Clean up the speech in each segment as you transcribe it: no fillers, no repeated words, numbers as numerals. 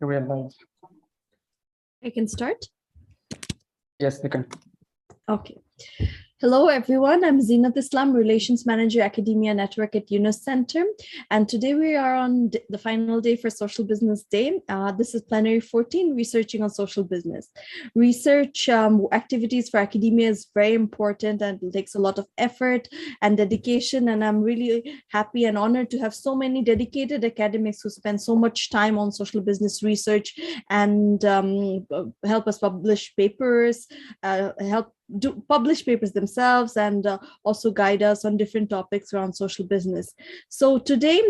We are live. I can start? Yes, we can. Okay. Hello, everyone. I'm Zinat Islam, Relations Manager, Academia Network at Yunus Center. And today we are on the final day for Social Business Day. This is Plenary 14, Researching on Social Business. Research activities for academia is very important and it takes a lot of effort and dedication. And I'm really happy and honored to have so many dedicated academics who spend so much time on social business research and help us publish papers, publish papers themselves, and also guide us on different topics around social business. So today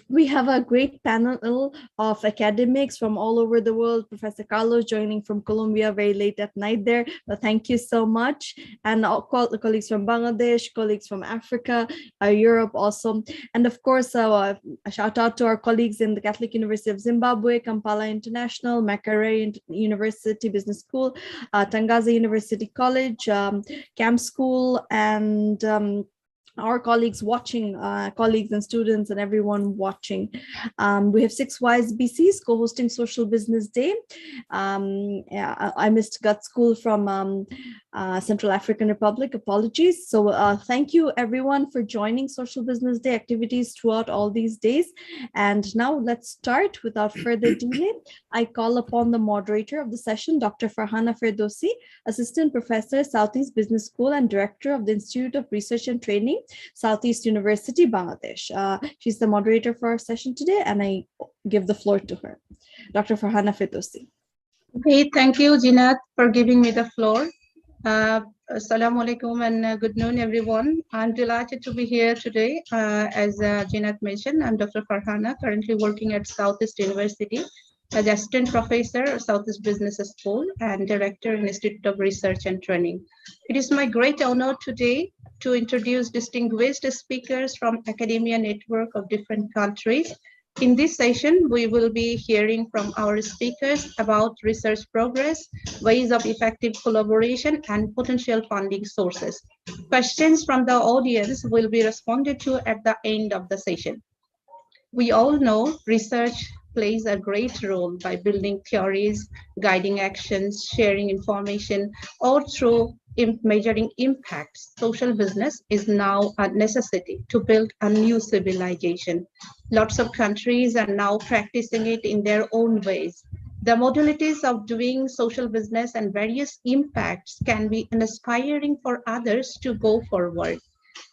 we have a great panel of academics from all over the world. Professor Carlos joining from Colombia very late at night there. But thank you so much. And colleagues from Bangladesh, colleagues from Africa, Europe also. And of course, a shout out to our colleagues in the Catholic University of Zimbabwe, Kampala International, Makerere University Business School, Tangaza University College, Camp School, and our colleagues watching, colleagues and students and everyone watching. We have 6 wise BCs co-hosting Social Business Day. I missed Gut School from Central African Republic, apologies. So thank you everyone for joining Social Business Day activities throughout all these days. And now let's start without further delay. I call upon the moderator of the session, Dr. Farhana Ferdowsi, Assistant Professor, Southeast Business School and Director of the Institute of Research and Training, Southeast University, Bangladesh. She's the moderator for our session today, and I give the floor to her. Dr. Farhana Ferdowsi. Okay, thank you, Jinat, for giving me the floor. Assalamu alaikum and good noon, everyone. I'm delighted to be here today. As Jinat mentioned, I'm Dr. Farhana, currently working at Southeast University as Assistant Professor of Southeast Business School and Director in Institute of Research and Training. It is my great honor today to introduce distinguished speakers from academia network of different countries. In this session, we will be hearing from our speakers about research progress, ways of effective collaboration, and potential funding sources. Questions from the audience will be responded to at the end of the session. We all know research plays a great role by building theories, guiding actions, sharing information, or through measuring impacts. Social business is now a necessity to build a new civilization. Lots of countries are now practicing it in their own ways. The modalities of doing social business and various impacts can be inspiring for others to go forward.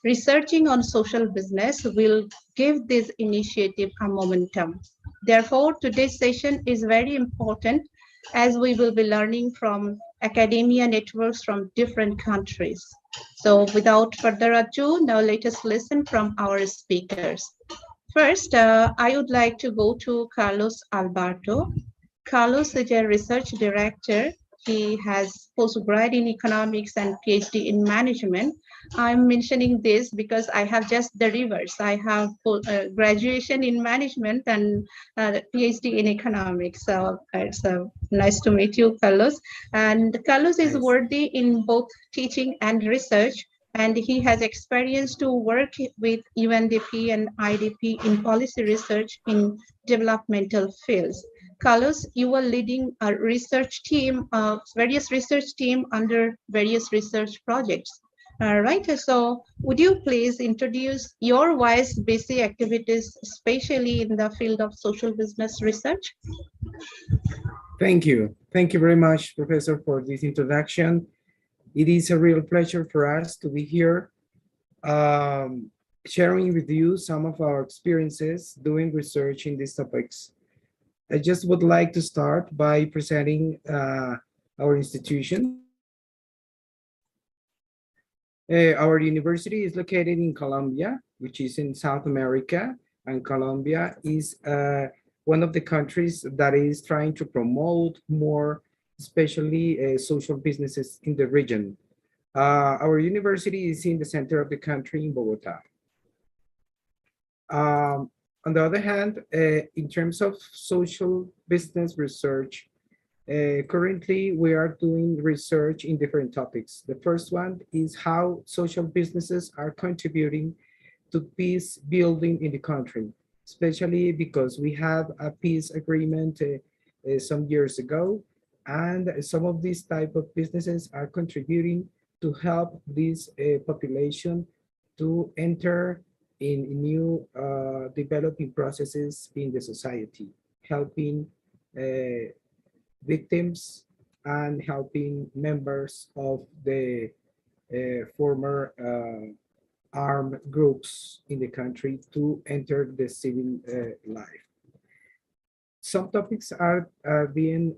Researching on social business will give this initiative a momentum. Therefore, today's session is very important as we will be learning from academia networks from different countries. So without further ado, now let us listen from our speakers. First, I would like to go to Carlos Alberto. Carlos is a research director. He has postgrad in economics and PhD in management. I'm mentioning this because I have just the reverse. I have graduation in management and PhD in economics. So it's nice to meet you, Carlos. And Carlos is worthy in both teaching and research, and he has experience to work with UNDP and IDP in policy research in developmental fields. Carlos, you are leading a research team, various research team under various research projects. All right, so would you please introduce your wise BC activities, especially in the field of social business research? Thank you. Thank you very much, Professor, for this introduction. It is a real pleasure for us to be here sharing with you some of our experiences doing research in these topics. I just would like to start by presenting our institution. Our university is located in Colombia, which is in South America, and Colombia is one of the countries that is trying to promote more, especially social businesses in the region. Our university is in the center of the country in Bogota. On the other hand, in terms of social business research, currently we are doing research in different topics. The first one is how social businesses are contributing to peace building in the country, especially because we have a peace agreement some years ago. And some of these type of businesses are contributing to help this population to enter in new developing processes in the society, helping victims and helping members of the former armed groups in the country to enter the civil life. Some topics are being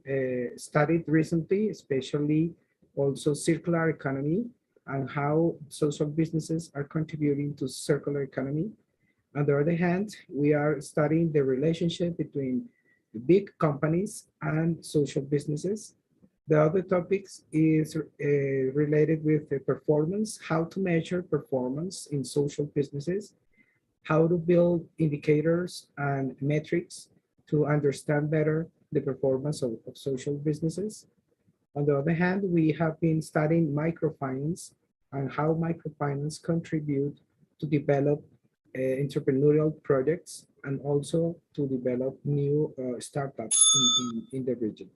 studied recently, especially also circular economy and how social businesses are contributing to circular economy. On the other hand, we are studying the relationship between big companies and social businesses. The other topics is related with the performance, how to measure performance in social businesses, how to build indicators and metrics to understand better the performance of social businesses. On the other hand, we have been studying microfinance and how microfinance contribute to develop entrepreneurial projects and also to develop new startups in the region.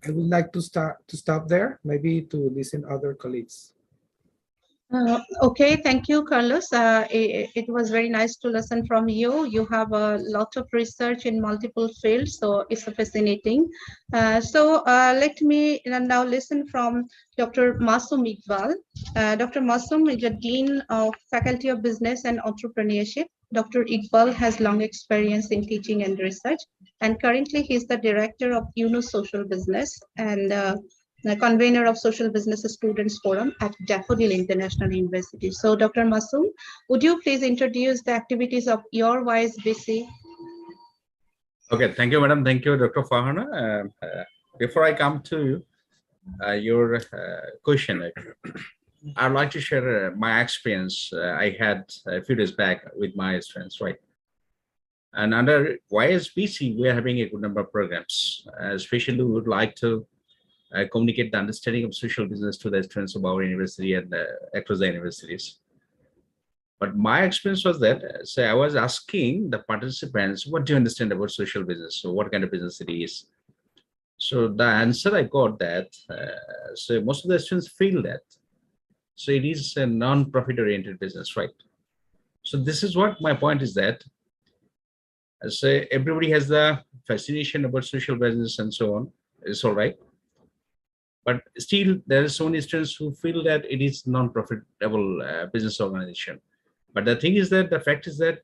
I would like to stop there, maybe to listen other colleagues. Okay, thank you, Carlos. It was very nice to listen from you. You have a lot of research in multiple fields, so it's fascinating. Let me now listen from Dr. Masoom Iqbal. Dr. Masoom is a Dean of Faculty of Business and Entrepreneurship. Dr. Iqbal has long experience in teaching and research, and currently he is the Director of UNOS Social Business and the convener of Social Business Students Forum at Daffodil International University. So, Dr. Masoom, would you please introduce the activities of your YSBC? Okay, thank you, madam. Thank you, Dr. Farhana. Before I come to your question, I'd like to share my experience I had a few days back with my students, right? And under YSBC, we are having a good number of programs. Especially, we would like to communicate the understanding of social business to the students of our university and across the universities. But my experience was that, so I was asking the participants, what do you understand about social business? So what kind of business it is? So the answer I got that, so most of the students feel that. So it is a non-profit oriented business, right? So this is what my point is that, so everybody has the fascination about social business and so on. It's all right. But still, there are so many students who feel that it is non-profitable business organization. But the thing is that the fact is that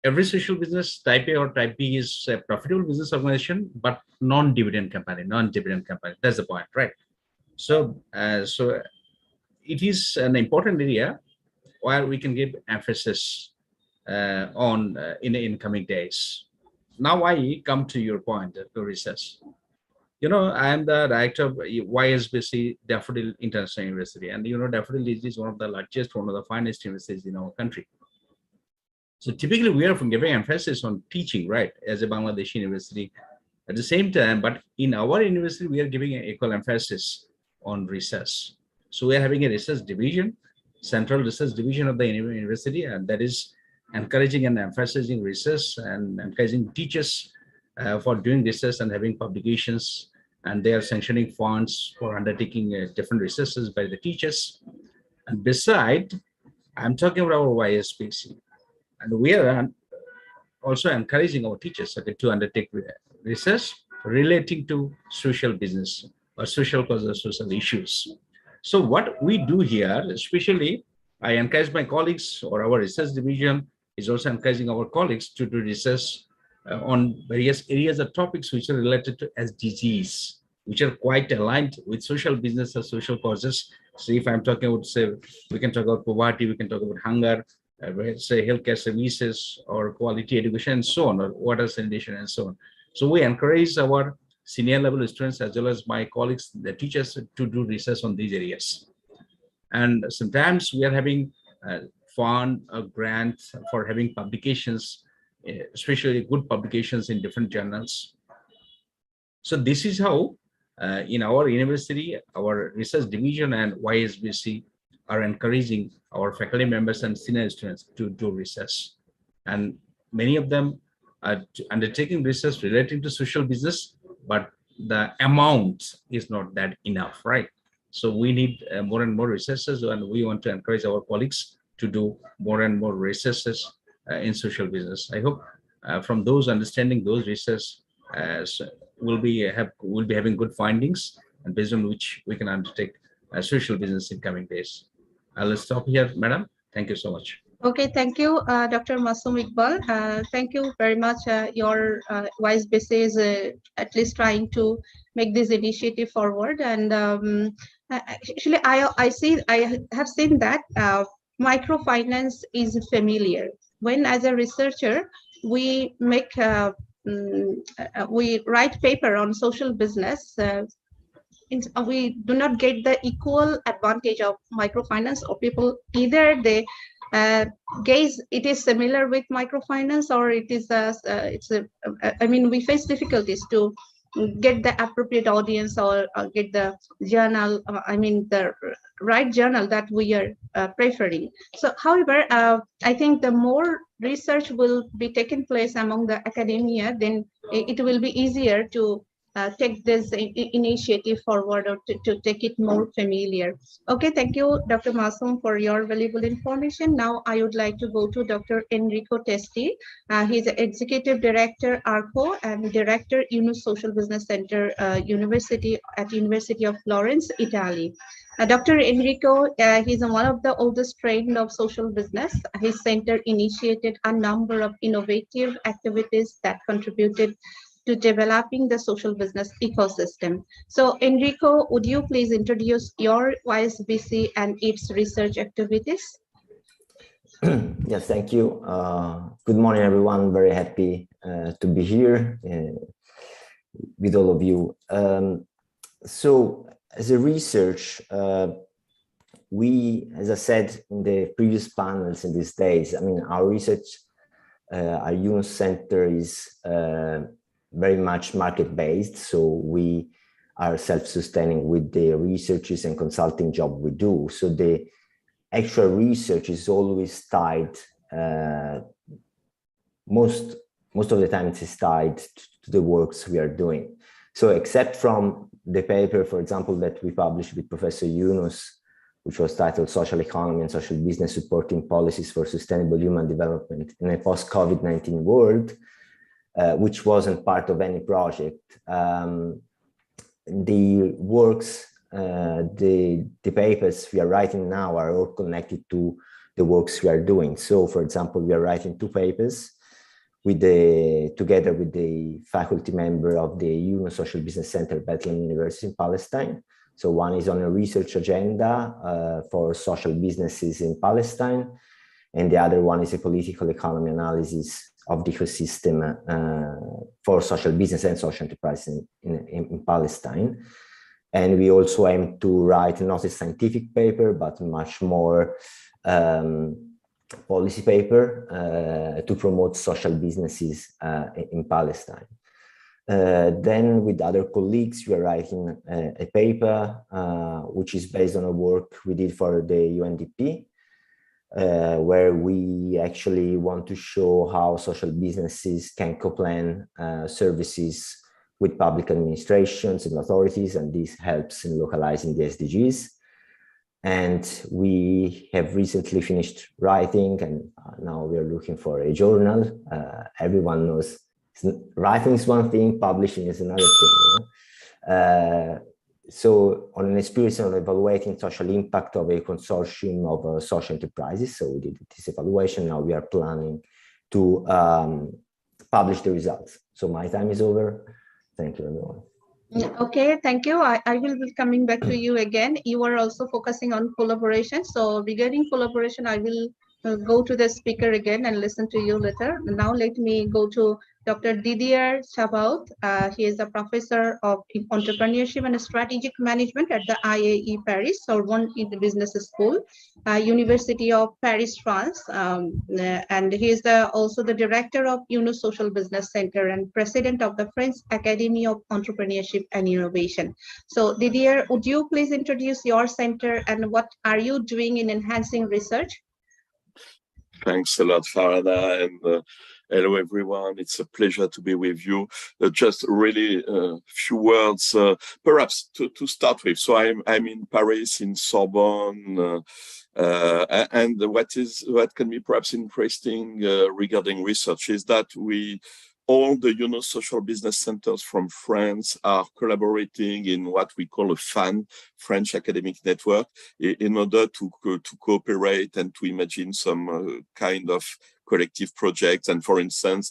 every social business, type A or type B, is a profitable business organization, but non-dividend company, That's the point, right? So, so it is an important area where we can give emphasis on in coming days. Now I come to your point, to research. You know, I am the director of YSBC Daffodil International University, and you know, Daffodil is one of the largest, one of the finest universities in our country. So typically, we are giving emphasis on teaching, right, as a Bangladeshi university. At the same time, but in our university, we are giving an equal emphasis on research. So we are having a research division, central research division of the university, and that is encouraging and emphasizing research and encouraging teachers for doing research and having publications, and they are sanctioning funds for undertaking different researches by the teachers. And beside, I'm talking about our YSBC, and we are also encouraging our teachers to undertake research relating to social business or social causes, social issues. So what we do here, especially, I encourage my colleagues, or our research division is also encouraging our colleagues to do research on various areas or topics which are related to SDGs, which are quite aligned with social business or social causes. So if I'm talking about, say, we can talk about poverty, we can talk about hunger, say healthcare services or quality education and so on, or water sanitation and so on. So we encourage our senior level students as well as my colleagues, the teachers, to do research on these areas. And sometimes we are having fund a grant for having publications, especially good publications in different journals. So this is how in our university, our research division and YSBC are encouraging our faculty members and senior students to do research. and many of them are undertaking research relating to social business, but the amount is not that enough, right? So we need more and more researchers, and we want to encourage our colleagues to do more and more researches in social business. I hope from those understanding those research will be having good findings, and based on which we can undertake social business in coming days. I'll stop here, madam. Thank you so much. Okay, thank you, Dr. Masoom Iqbal. Thank you very much. Your YSBC is at least trying to make this initiative forward. And actually, I have seen that microfinance is familiar. When as a researcher, we make we write paper on social business. We do not get the equal advantage of microfinance, or people either they gaze it is similar with microfinance, or it is I mean, we face difficulties to get the appropriate audience, or get the journal, I mean the right journal that we are preferring. So however, I think the more research will be taken place among the academia, then it will be easier to take this initiative forward, or to take it more familiar. Okay, thank you, Dr. Masoom, for your valuable information. Now I would like to go to Dr. Enrico Testi. He's Executive Director, ARCO, and Director, Yunus Social Business Center, University of Florence, Italy. Dr. Enrico, he's one of the oldest trained of social business. His center initiated a number of innovative activities that contributed to developing the social business ecosystem. So Enrico, would you please introduce your YSBC and its research activities? Yes, thank you. Good morning, everyone. Very happy to be here with all of you. So as a research, we, as I said in the previous panels in these days, I mean, our research, our Yunus Center is very much market-based, so we are self-sustaining with the researches and consulting job we do. So the actual research is always tied, most of the time it is tied to the works we are doing. So except from the paper, for example, that we published with Professor Yunus, which was titled Social Economy and Social Business Supporting Policies for Sustainable Human Development in a Post-COVID-19 World, which wasn't part of any project. The works, the papers we are writing now are all connected to the works we are doing. So, for example, we are writing 2 papers together with the faculty member of the Yunus Social Business Center, Bethlehem University in Palestine. So one is on a research agenda for social businesses in Palestine, and the other one is a political economy analysis of the ecosystem for social business and social enterprise in Palestine. And we also aim to write not a scientific paper, but much more policy paper to promote social businesses in Palestine. Then with other colleagues, we are writing a paper which is based on a work we did for the UNDP, where we actually want to show how social businesses can co-plan services with public administrations and authorities, and this helps in localizing the SDGs. And we have recently finished writing, and now we are looking for a journal. Everyone knows writing is one thing, publishing is another thing. You know? So on an experience of evaluating social impact of a consortium of social enterprises. So we did this evaluation. Now we are planning to publish the results. So my time is over. Thank you, everyone. Okay, thank you. I will be coming back to you again. You are also focusing on collaboration. So regarding collaboration, I will go to the speaker again and listen to you later. Now let me go to Dr. Didier Chabaud. He is a professor of entrepreneurship and strategic management at the IAE Paris, Sorbonne Business School, University of Paris, France. And he is also the director of Yunus Social Business Center and president of the French Academy of Entrepreneurship and Innovation. So Didier, would you please introduce your center and what are you doing in enhancing research? Thanks a lot, Farhana, and hello, everyone. It's a pleasure to be with you. Just really a few words, perhaps to start with. So I'm in Paris, in Sorbonne, and what can be perhaps interesting regarding research is that all the social business centers from France are collaborating in what we call a FAN, French Academic Network, in order to cooperate and to imagine some kind of collective projects. And for instance,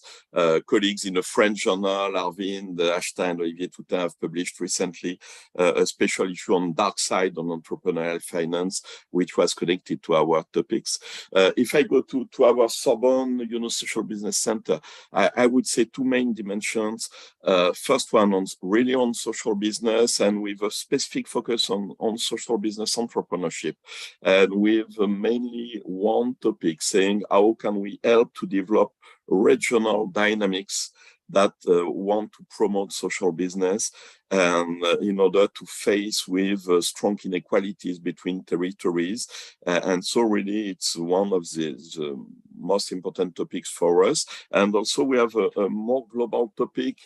colleagues in a French journal, Arvind Ashta and Olivier Toutain, have published recently a special issue on dark side on entrepreneurial finance, which was connected to our topics. If I go to our Sorbonne Social Business Center, I would say two main dimensions. First one really on social business, and with a specific focus on social business entrepreneurship, and with mainly one topic saying how can we help to develop regional dynamics that want to promote social business, and in order to face with strong inequalities between territories. And so really it's one of the most important topics for us. And also we have a more global topic,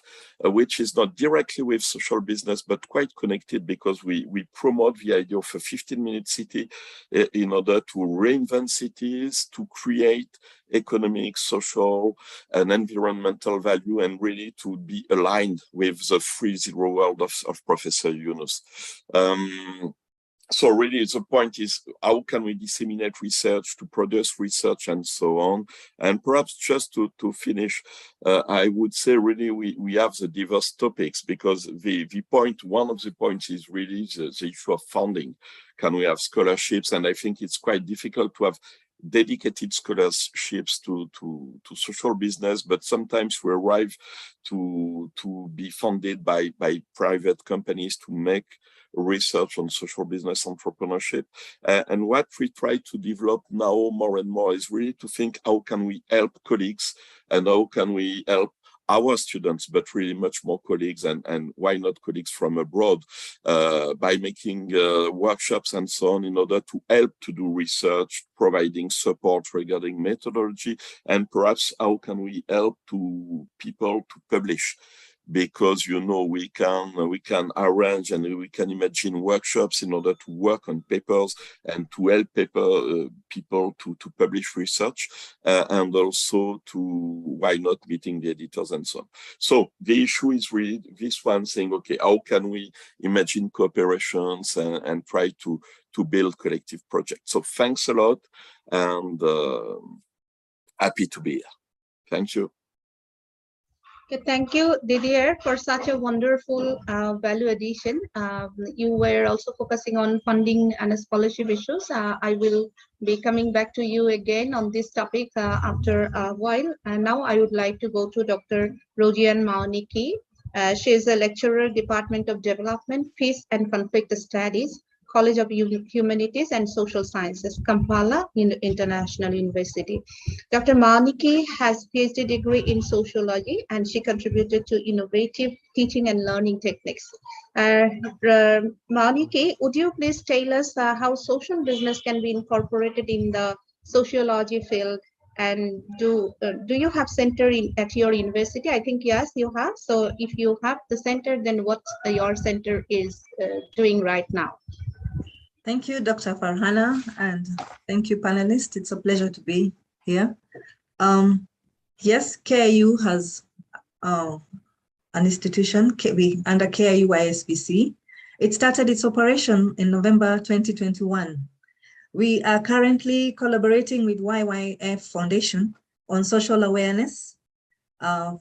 which is not directly with social business, but quite connected, because we promote the idea of a 15-minute city in order to reinvent cities, to create economic, social, and environmental value, and really to be aligned with the 3.0 world of Professor Yunus. So really the point is, how can we disseminate research, to produce research, and so on? And perhaps just to finish, I would say really we have the diverse topics, because one of the points is really the issue of funding. Can we have scholarships? And I think it's quite difficult to have dedicated scholarships to social business, but sometimes we arrive to be funded by private companies to make research on social business entrepreneurship. And what we try to develop now more and more is really to think, how can we help colleagues, and how can we help our students, but really much more colleagues, and why not colleagues from abroad, by making workshops and so on, in order to help to do research, providing support regarding methodology, and perhaps how can we help people to publish. Because we can arrange and we can imagine workshops in order to work on papers and to help people to publish research, and also why not meeting the editors and so on. So the issue is really this one, saying, okay, how can we imagine cooperations and try to build collective projects? So thanks a lot, and happy to be here. Thank you. Okay, thank you, Didier, for such a wonderful value addition. You were also focusing on funding and scholarship issues. I will be coming back to you again on this topic after a while. And now I would like to go to Dr. Rojian Mauniki. She is a lecturer, Department of Development, Peace and Conflict Studies, College of Humanities and Social Sciences, Kampala International University. Dr. Mauniki has a PhD degree in sociology, and she contributed to innovative teaching and learning techniques. Mauniki, would you please tell us how social business can be incorporated in the sociology field? And do you have center at your university? I think yes, you have. So if you have the center, then what your center is doing right now? Thank you, Dr. Farhana, and thank you, panelists. It's a pleasure to be here. Yes, KIU has an institution under KIU YSBC. It started its operation in November 2021. We are currently collaborating with YYF Foundation on social awareness,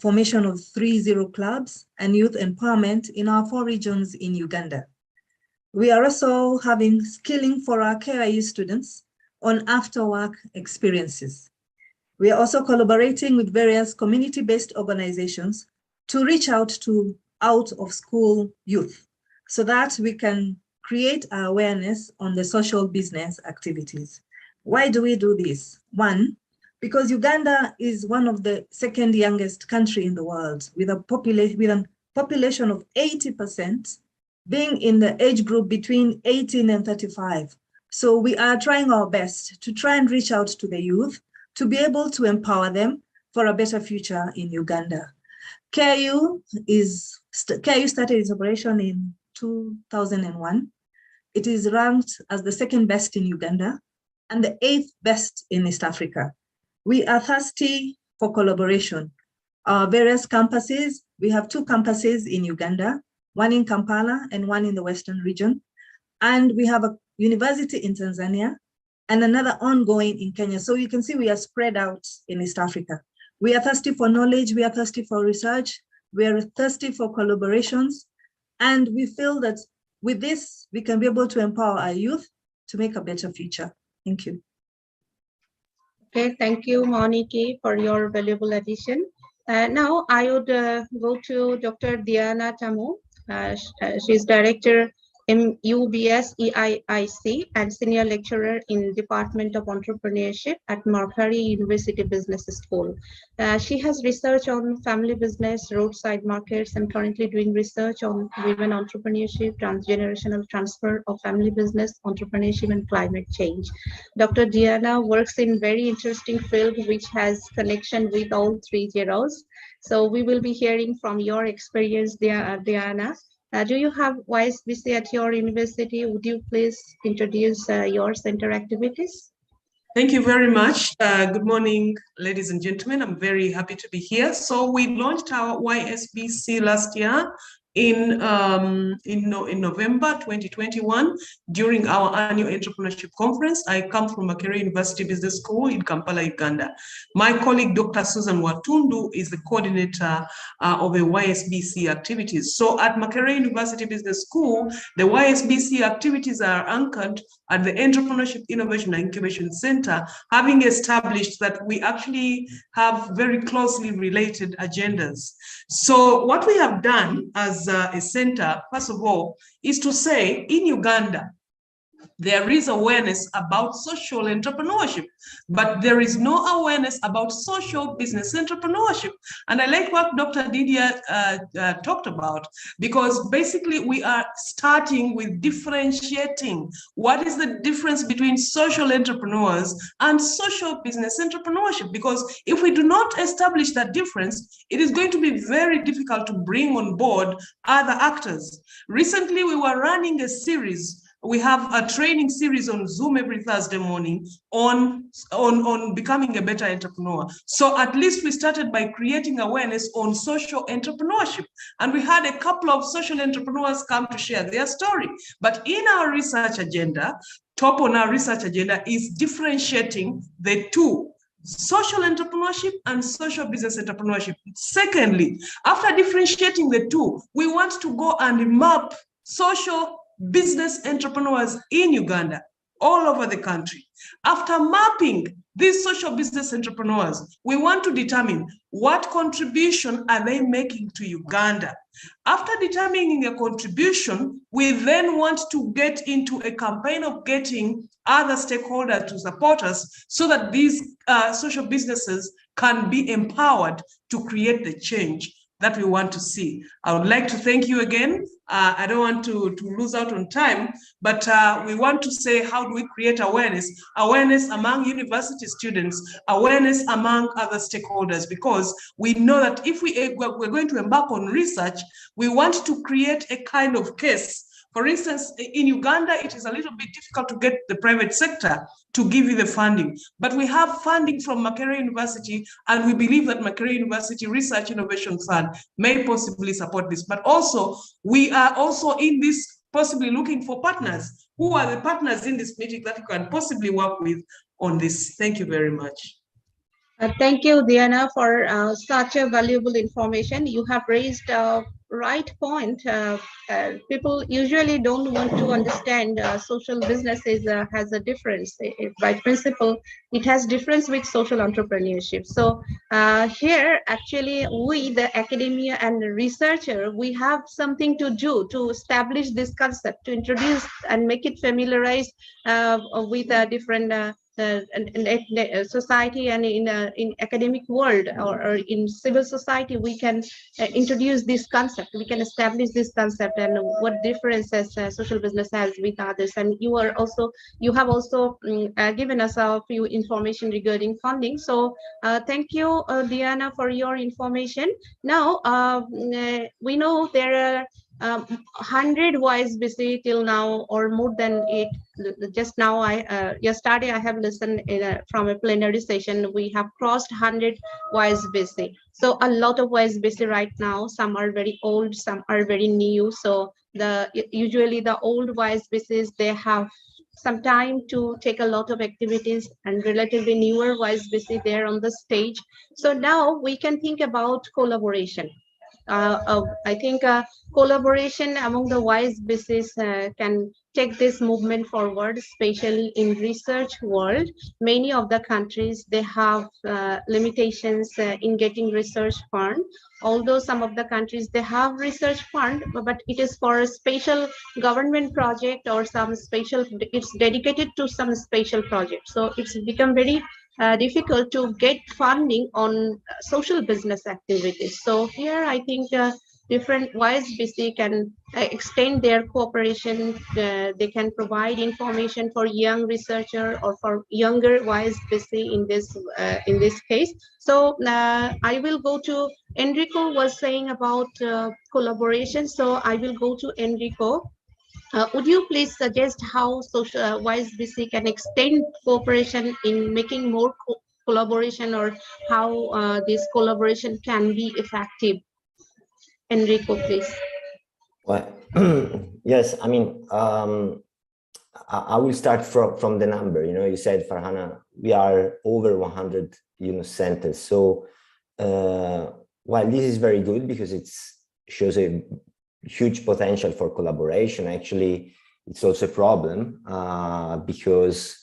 formation of 3.0 clubs, and youth empowerment in our 4 regions in Uganda. We are also having skilling for our KIU students on after-work experiences. We are also collaborating with various community-based organizations to reach out to out-of-school youth so that we can create awareness on the social business activities. Why do we do this? One, because Uganda is one of the second youngest country in the world with a population of 80%, being in the age group between 18 and 35. So we are trying our best to try and reach out to the youth to be able to empower them for a better future in Uganda. KU started its operation in 2001. It is ranked as the second best in Uganda and the 8th best in East Africa. We are thirsty for collaboration. Our various campuses, we have 2 campuses in Uganda, one in Kampala and one in the Western region. And we have a university in Tanzania and another ongoing in Kenya. So you can see we are spread out in East Africa. We are thirsty for knowledge, we are thirsty for research, we are thirsty for collaborations, and we feel that with this, we can be able to empower our youth to make a better future. Thank you. Okay, thank you, Moniki, for your valuable addition. Now I would go to Dr. Diana Tamu. She's Director MUBS EIIC and Senior Lecturer in Department of Entrepreneurship at Markhari University Business School. She has research on family business, roadside markets, and currently doing research on women entrepreneurship, transgenerational transfer of family business, entrepreneurship, and climate change. Dr. Diana works in very interesting field which has connection with all 3 zeros. So we will be hearing from your experience, Diana. Do you have YSBC at your university? Would you please introduce your center activities? Thank you very much. Good morning, ladies and gentlemen. I'm very happy to be here. So we launched our YSBC last year in November 2021 during our annual entrepreneurship conference. I come from Makerere University Business School in Kampala, Uganda. My colleague, Dr. Susan Watundu, is the coordinator of the YSBC activities. So at Makerere University Business School, the YSBC activities are anchored at the Entrepreneurship Innovation and Incubation Center, having established that we actually have very closely related agendas. So what we have done as a center, first of all, is to say in Uganda, there is awareness about social entrepreneurship, but there is no awareness about social business entrepreneurship. And I like what Dr. Didier talked about, because basically we are starting with differentiating what is the difference between social entrepreneurs and social business entrepreneurship. Because if we do not establish that difference, it is going to be very difficult to bring on board other actors. Recently, we were running a series. We have a training series on Zoom every Thursday morning on becoming a better entrepreneur. So at least we started by creating awareness on social entrepreneurship. And we had a couple of social entrepreneurs come to share their story. But in our research agenda, top on our research agenda is differentiating the two: social entrepreneurship and social business entrepreneurship. Secondly, after differentiating the two, we want to go and map social business entrepreneurs in Uganda, all over the country. After mapping these social business entrepreneurs, we want to determine what contribution are they making to Uganda. After determining a contribution, we then want to get into a campaign of getting other stakeholders to support us so that these social businesses can be empowered to create the change that we want to see. I would like to thank you again. I don't want to lose out on time, but we want to say, how do we create awareness? Awareness among university students, awareness among other stakeholders, because we know that if we're going to embark on research, we want to create a kind of case. For instance, in Uganda, it is a little bit difficult to get the private sector to give you the funding. But we have funding from Makerere University, and we believe that Makerere University Research Innovation Fund may possibly support this. But also, we are also in this possibly looking for partners. Who are the partners in this meeting that you can possibly work with on this? Thank you very much. Thank you, Diana, for such a valuable information. You have raised a right point. People usually don't want to understand social businesses has a difference. By principle, it has difference with social entrepreneurship. So here, actually, we, the academia and the researcher, we have something to do to establish this concept, to introduce and make it familiarized with different society and in academic world or in civil society, we can introduce this concept. We can establish this concept and what differences social business has with others. And you have also given us a few information regarding funding. So thank you, Diana, for your information. Now we know there are 100 YSBC till now, or more than it. Just now, yesterday I have listened from a plenary session. We have crossed 100 YSBC. So a lot of YSBC right now. Some are very old, some are very new. So usually the old YSBCs, they have some time to take a lot of activities, and relatively newer YSBC, they're on the stage. So now we can think about collaboration. I think collaboration among the YSBCs can take this movement forward, especially in research world. Many of the countries, they have limitations in getting research fund. Although some of the countries, they have research fund, but it is for a special government project or some special, it's dedicated to some special project. So it's become very difficult to get funding on social business activities. So here I think different YSBC can extend their cooperation. They can provide information for young researcher or for younger YSBC in this case. So I will go to Enrico was saying about collaboration. So I will go to Enrico. Would you please suggest how social YSBC can extend cooperation in making more collaboration, or how this collaboration can be effective? Enrico, please. Well, yes, I mean, I will start from the number. You know, you said, Farhana, we are over 100 centers. So while this is very good because it shows a huge potential for collaboration, actually, it's also a problem because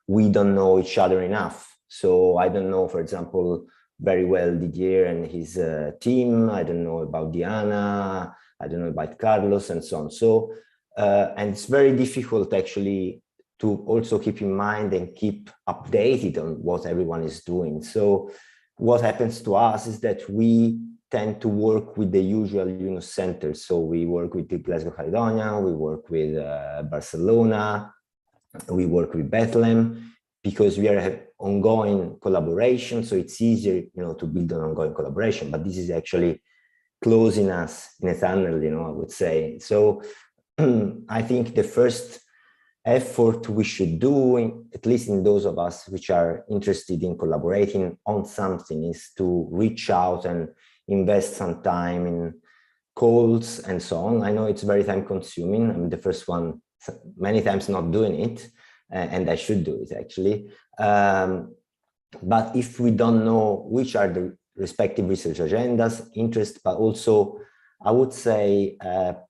we don't know each other enough. So I don't know, for example, very well Didier and his team. I don't know about Diana. I don't know about Carlos and so on. So, and it's very difficult actually to also keep in mind and keep updated on what everyone is doing. So what happens to us is that we tend to work with the usual centers. So we work with the Glasgow Caledonia, we work with Barcelona, we work with Bethlehem, because we are ongoing collaboration. So it's easier, to build an ongoing collaboration, but this is actually closing us in a tunnel, I would say. So I think the first effort we should do, at least in those of us which are interested in collaborating on something, is to reach out and invest some time in calls and so on. I know it's very time consuming. I'm the first one many times not doing it, and I should do it actually. But if we don't know which are the respective research agendas, interest, but also I would say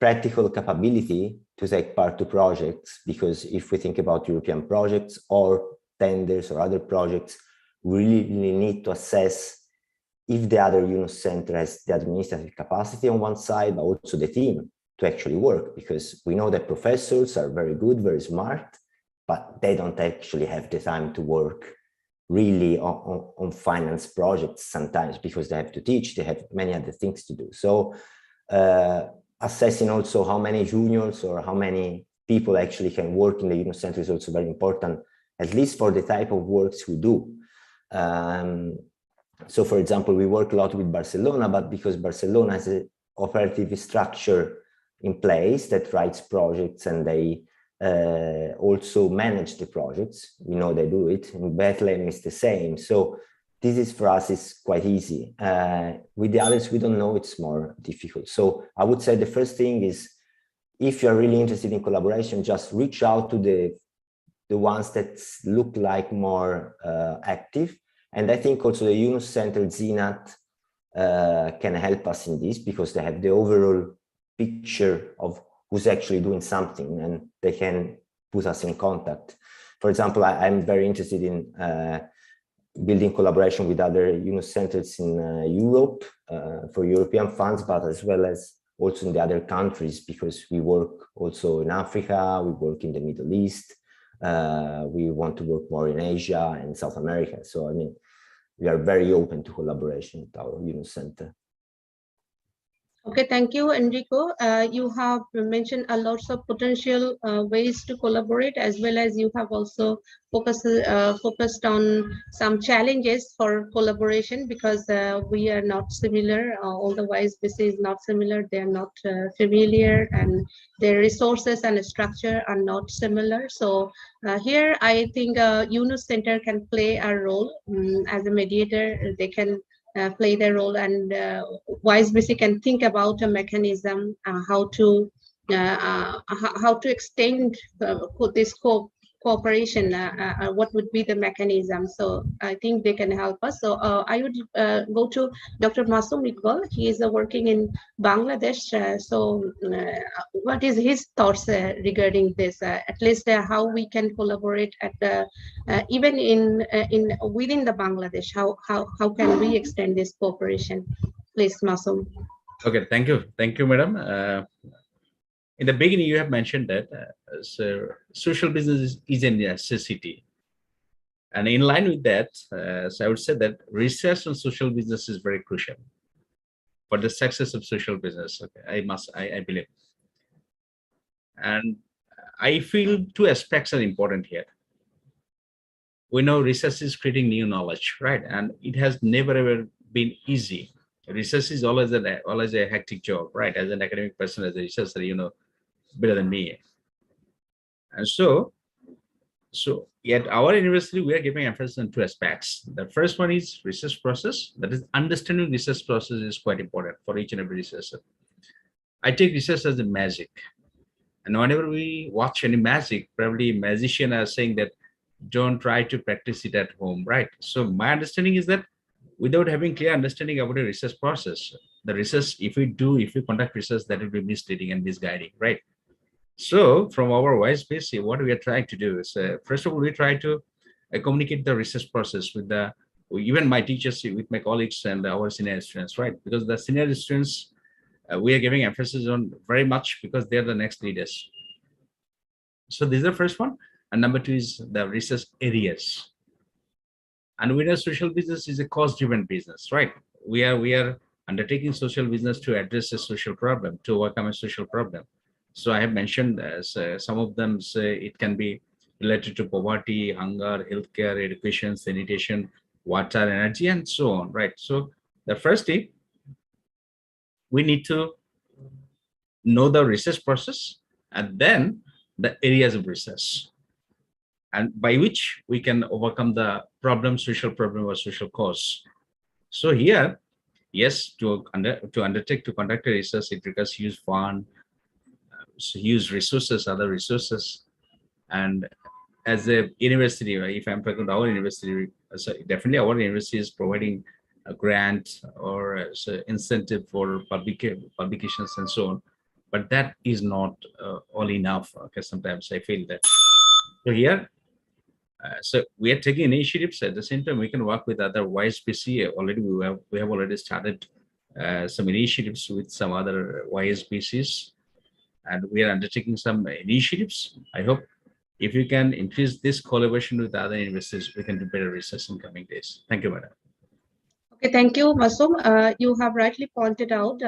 practical capability to take part to projects, because if we think about European projects or tenders or other projects, we really need to assess if the other center has the administrative capacity on one side, but also the team to actually work, because we know that professors are very good, very smart, but they don't actually have the time to work really on finance projects sometimes, because they have to teach, they have many other things to do. So assessing also how many juniors or how many people actually can work in the center is also very important, at least for the type of works we do. So for example, we work a lot with Barcelona, but because Barcelona has an operative structure in place that writes projects and they also manage the projects, we know they do it. In Bethlehem it's the same. So this is for us is quite easy. With the others, we don't know, it's more difficult. So I would say the first thing is, if you're really interested in collaboration, just reach out to the ones that look like more active. And I think also the Yunus Center, ZINAT, can help us in this, because they have the overall picture of who's actually doing something, and they can put us in contact. For example, I'm very interested in building collaboration with other Yunus centers in Europe for European funds, but as well as also in the other countries, because we work also in Africa, we work in the Middle East. We want to work more in Asia and South America. So, I mean, we are very open to collaboration with our Yunus Center. Okay, thank you, Enrico. You have mentioned a lots of potential ways to collaborate, as well as you have also focused on some challenges for collaboration, because we are not similar. All the WISE-BC is not similar. They are not familiar, and their resources and structure are not similar. So here, I think Yunus Center can play a role as a mediator. They can play their role, and WISE-BC can think about a mechanism how to extend this cooperation. What would be the mechanism? So I think they can help us. So I would go to Dr. Masoom Iqbal. He is working in Bangladesh. So what is his thoughts regarding this? At least how we can collaborate at the even in within the Bangladesh. How can we extend this cooperation? Please, Masoom. Okay, thank you, madam. In the beginning, you have mentioned that so social business is a necessity, and in line with that, so I would say that research on social business is very crucial for the success of social business. Okay, I believe, and I feel two aspects are important here. We know research is creating new knowledge, right? And it has never ever been easy. Research is always a hectic job, right? As an academic person, as a researcher, you know better than me. And so at our university, we are giving emphasis on two aspects. The first one is research process. That is, understanding research process is quite important for each and every researcher. I take research as a magic. And whenever we watch any magic, probably magicians are saying that don't try to practice it at home, right? So my understanding is that without having clear understanding about a research process, the research, if we conduct research, that will be misleading and misguiding, right? So from our WISE-BC, what we are trying to do is, first of all, we try to communicate the research process with even my teachers, with my colleagues and our senior students, right? Because the senior students, we are giving emphasis on very much because they're the next leaders. So this is the first one. And number two is the research areas. And we know social business is a cost-driven business, right? We are undertaking social business to address a social problem, to overcome a social problem. So I have mentioned some of them say it can be related to poverty, hunger, healthcare, education, sanitation, water, energy, and so on, right? So the first thing, we need to know the research process and then the areas of research, and by which we can overcome the problem, social problem or social cause. So here, yes, to conduct a research, it requires huge fund, huge resources, other resources. And as a university, if I'm talking about our university, so definitely our university is providing a grant or incentive for publications and so on. But that is not all enough. Okay, sometimes I feel that. So here, so we are taking initiatives. At the same time, we can work with other WISE-BC. Already we have already started some initiatives with some other WISE-BCs, and we are undertaking some initiatives. I hope if you can increase this collaboration with other universities, we can do better research in coming days. Thank you, madam. Okay, thank you, Masoom. You have rightly pointed out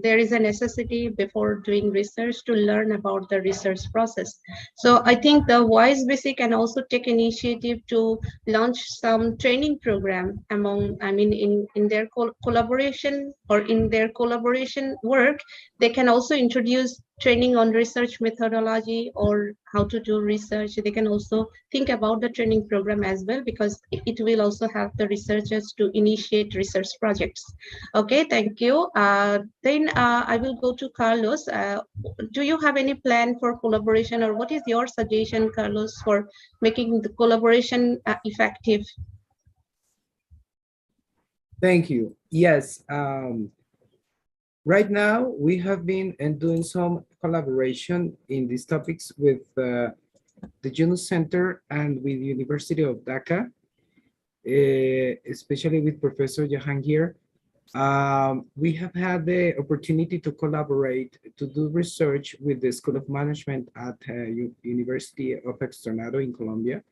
there is a necessity before doing research to learn about the research process. So I think the WISE-BC can also take initiative to launch some training program among, in their collaboration or in their collaboration work, they can also introduce training on research methodology or how to do research. They can also think about the training program as well, because it will also help the researchers to initiate research projects. Okay, thank you. Then I will go to Carlos. Do you have any plan for collaboration, or what is your suggestion, Carlos, for making the collaboration effective? Thank you. Yes. Right now, we have been doing some collaboration in these topics with the Yunus Center and with the University of Dhaka, especially with Professor Jahangir, We have had the opportunity to collaborate to do research with the School of Management at University of Externado in Colombia.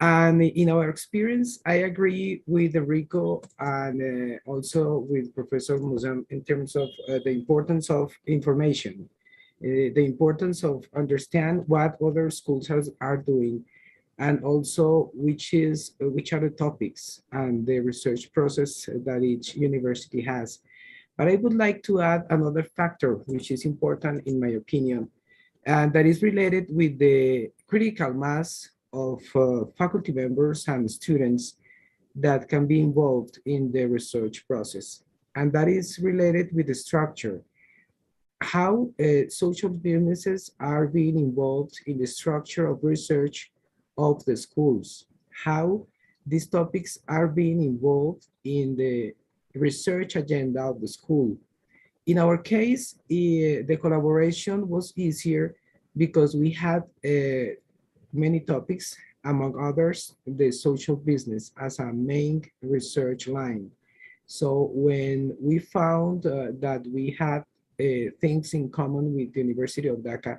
And in our experience, I agree with Enrico and also with Professor Muzam in terms of the importance of information, the importance of understand what other schools are doing, and also which are the topics and the research process that each university has. But I would like to add another factor, which is important in my opinion, and that is related with the critical mass of faculty members and students that can be involved in the research process. And that is related with the structure, how social businesses are being involved in the structure of research of the schools, how these topics are being involved in the research agenda of the school. In our case, the collaboration was easier because we had many topics, among others, the social business as a main research line. So when we found that we had things in common with the University of Dhaka,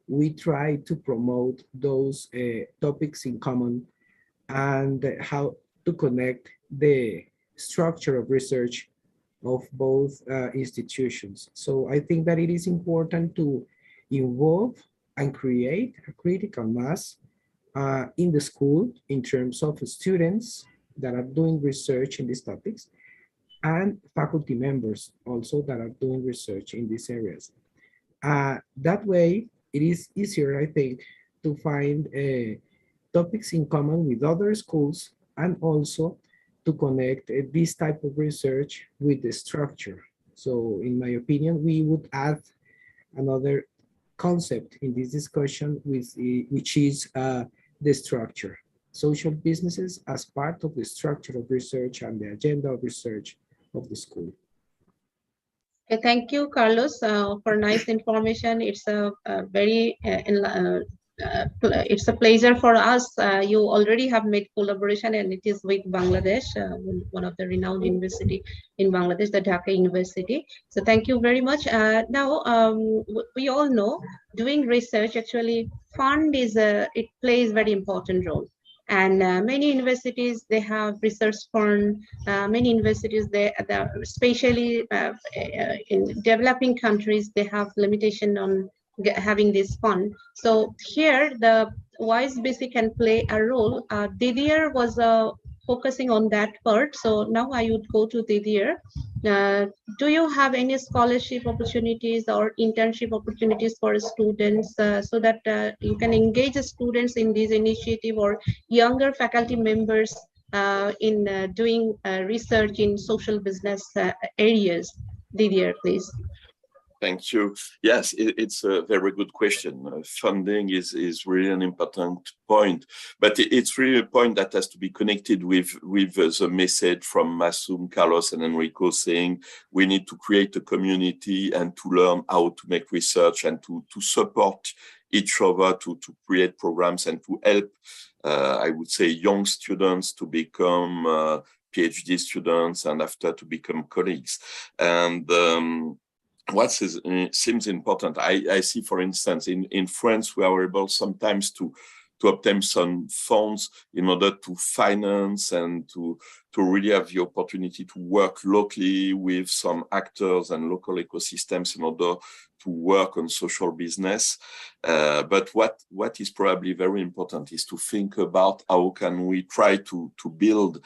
we try to promote those topics in common and how to connect the structure of research of both institutions. So I think that it is important to involve and create a critical mass in the school in terms of students that are doing research in these topics and faculty members also that are doing research in these areas. That way, it is easier, I think, to find topics in common with other schools and also to connect this type of research with the structure. So in my opinion, we would add another concept in this discussion, which is the structure. Social businesses as part of the structure of research and the agenda of research of the school. Okay, thank you, Carlos, for nice information. It's it's a pleasure for us. You already have made collaboration, and it is with Bangladesh, one of the renowned university in Bangladesh, the Dhaka University. So thank you very much. Now, we all know doing research actually fund it plays very important role. And many universities, they have research fund. Many universities, especially in developing countries, they have limitation on having this fund. So here, the YSBC can play a role. Didier was focusing on that part. So now I would go to Didier. Do you have any scholarship opportunities or internship opportunities for students so that you can engage the students in this initiative, or younger faculty members in doing research in social business areas? Didier, please. Thank you. Yes, it's a very good question. Funding is really an important point, but it's really a point that has to be connected with the message from Masum, Carlos, and Enrico saying we need to create a community and to learn how to make research and to support each other to create programs and to help, I would say, young students to become PhD students and after to become colleagues. And what seems important, I see, for instance, in France, we are able sometimes to obtain some funds in order to finance and to really have the opportunity to work locally with some actors and local ecosystems in order to work on social business. But what is probably very important is to think about how can we try to build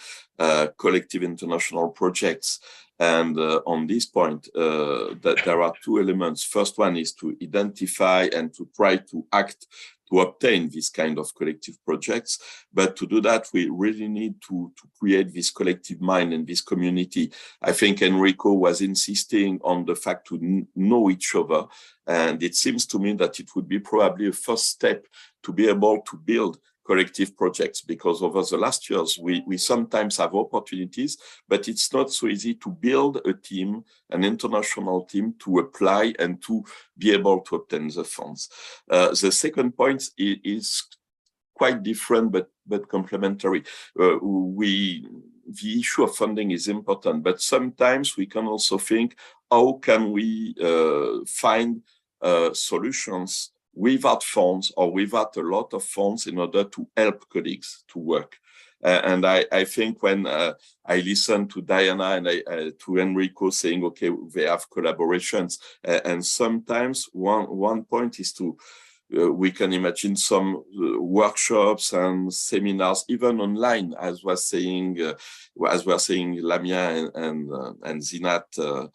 collective international projects. And on this point, that there are two elements. First one is to identify and to try to act to obtain this kind of collective projects. But to do that, we really need to create this collective mind and this community. I think Enrico was insisting on the fact to know each other. And it seems to me that it would be probably a first step to be able to build collective projects, because over the last years, we sometimes have opportunities, but it's not so easy to build a team, an international team, to apply and to be able to obtain the funds. The second point is quite different, but complementary. the issue of funding is important, but sometimes we can also think, how can we find solutions without funds or without a lot of funds in order to help colleagues to work. And I think when I listen to Diana and to Enrico saying, okay, they have collaborations, and sometimes one point is to, we can imagine some workshops and seminars, even online, as was saying, Lamia and Zinat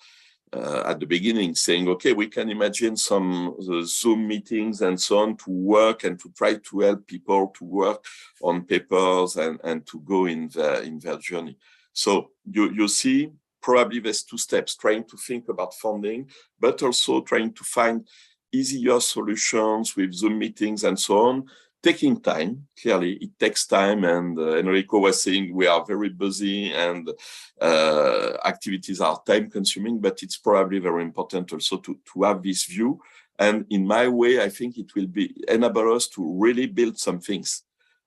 at the beginning, saying, okay, we can imagine some Zoom meetings and so on to work and to try to help people to work on papers and to go in their journey. So you see, probably there's two steps, trying to think about funding, but also trying to find easier solutions with Zoom meetings and so on, taking time. Clearly, it takes time. And Enrico was saying we are very busy and activities are time consuming, but it's probably very important also to have this view. And in my way, I think it will enable us to really build some things,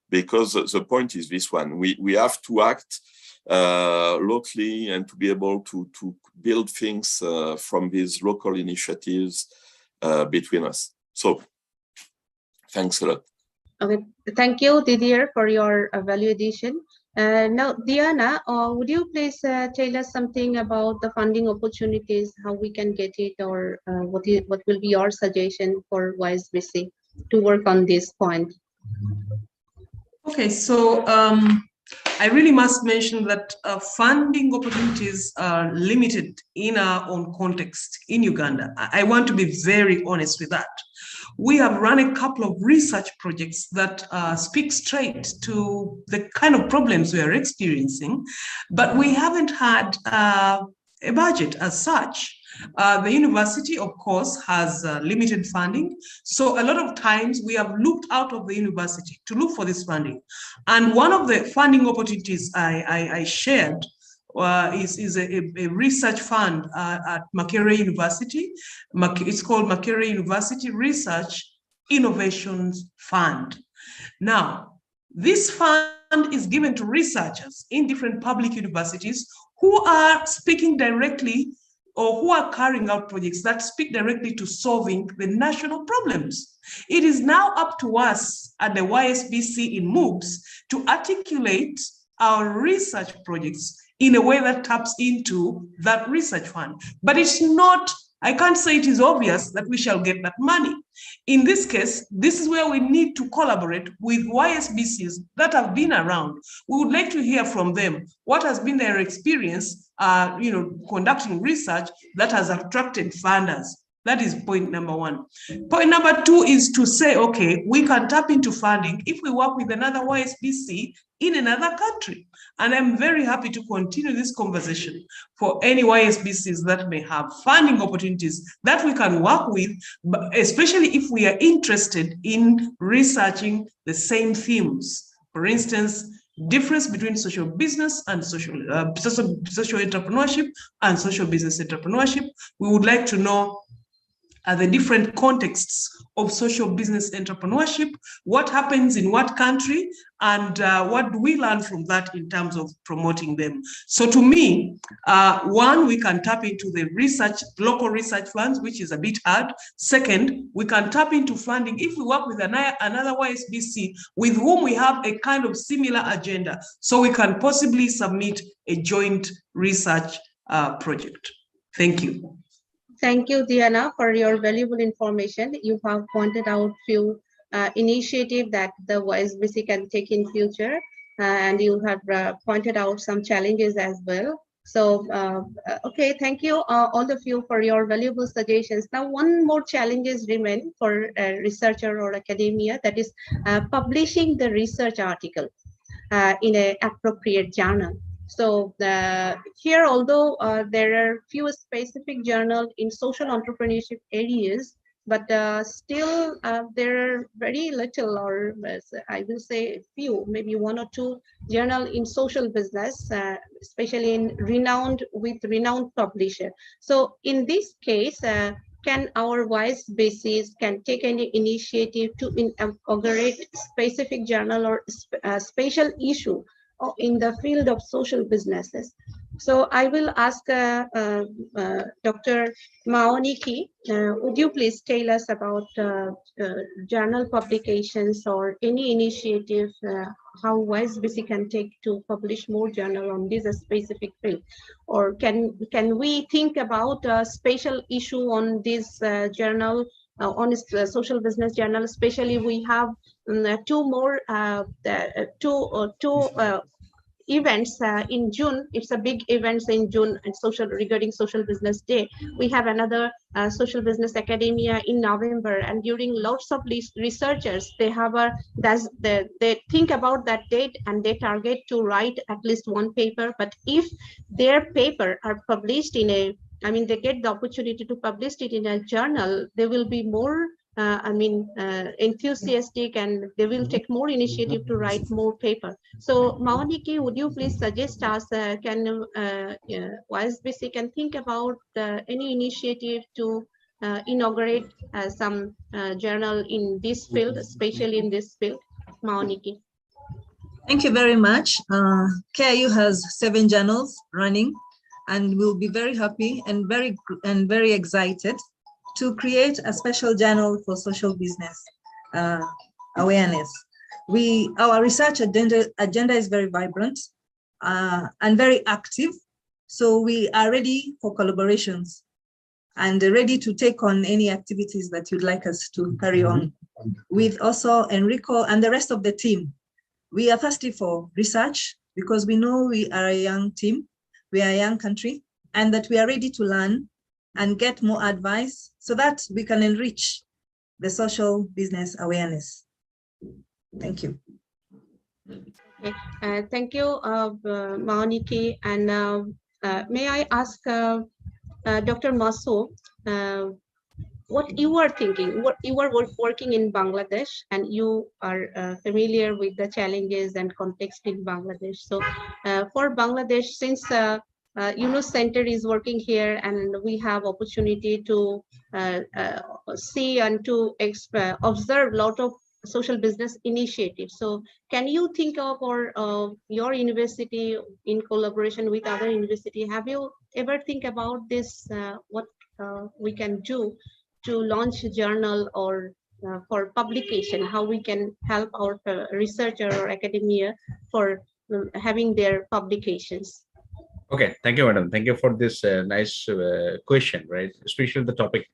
because the point is this one, we have to act locally and to be able to build things from these local initiatives between us. So thanks a lot. Okay, thank you, Didier, for your value addition. Now, Diana, would you please tell us something about the funding opportunities, how we can get it, or what will be your suggestion for YSBC to work on this point? Okay, so I really must mention that funding opportunities are limited in our own context in Uganda. I want to be very honest with that. We have run a couple of research projects that speak straight to the kind of problems we are experiencing, but we haven't had a budget as such. The university, of course, has limited funding. So a lot of times we have looked out of the university to look for this funding. And one of the funding opportunities I shared is a research fund at Makerere University. It's called Makerere University Research Innovations Fund. Now, this fund is given to researchers in different public universities who are speaking directly or who are carrying out projects that speak directly to solving the national problems. It is now up to us at the YSBC in MOOCs to articulate our research projects in a way that taps into that research fund. But it's not, I can't say it is obvious that we shall get that money. In this case, this is where we need to collaborate with YSBCs that have been around. We would like to hear from them what has been their experience, conducting research that has attracted funders. That is point number one. Point number two is to say, okay, we can tap into funding if we work with another YSBC in another country. And I'm very happy to continue this conversation for any YSBCs that may have funding opportunities that we can work with, especially if we are interested in researching the same themes. For instance, difference between social business and social entrepreneurship and social business entrepreneurship. We would like to know the different contexts of social business entrepreneurship, what happens in what country, and what do we learn from that in terms of promoting them. So to me, one, we can tap into the local research funds, which is a bit hard. Second, we can tap into funding if we work with another YSBC with whom we have a kind of similar agenda, so we can possibly submit a joint research project. Thank you. Thank you, Diana, for your valuable information. You have pointed out few initiatives that the YSBC can take in future, and you have pointed out some challenges as well. So, okay, thank you all of you for your valuable suggestions. Now, one more challenges remain for a researcher or academia, that is publishing the research article in an appropriate journal. So here, although there are few specific journals in social entrepreneurship areas, but still there are very little, or I will say few, maybe one or two journal in social business, especially in renowned publisher. So in this case, can our YSBCs can take any initiative to inaugurate specific journal or special issue in the field of social businesses. So I will ask Dr. Maoniki, would you please tell us about journal publications or any initiative how YSBC can take to publish more journal on this specific field? Or can we think about a special issue on this journal, on this social business journal? Especially we have two more events in June. It's a big events in June and regarding social business day. We have another social business academia in November, and during lots of researchers, they have they think about that date and they target to write at least one paper. But if their paper are published in a, I mean, they get the opportunity to publish it in a journal, they will be more enthusiastic, and they will take more initiative to write more paper. So Maoniki, would you please suggest us, can YSBC can think about any initiative to inaugurate some journal in this field, especially in this field? Maoniki. Thank you very much. KIU has 7 journals running, and we'll be very happy and very excited to create a special journal for social business awareness. Our research agenda is very vibrant and very active. So we are ready for collaborations and ready to take on any activities that you'd like us to carry on with also Enrico and the rest of the team. We are thirsty for research because we know we are a young team, we are a young country, and that we are ready to learn and get more advice so that we can enrich the social business awareness. Thank you. Okay. Thank you, Maoniki. And may I ask Dr. Maso, what you are thinking? What you are working in Bangladesh, and you are familiar with the challenges and context in Bangladesh. So for Bangladesh, since UNOS Center is working here, and we have opportunity to see and to observe a lot of social business initiatives. So can you think of, or your university in collaboration with other university, have you ever think about this, what we can do to launch a journal or for publication, how we can help our researcher or academia for having their publications? Okay, thank you, madam. Thank you for this nice question, right? Especially the topic,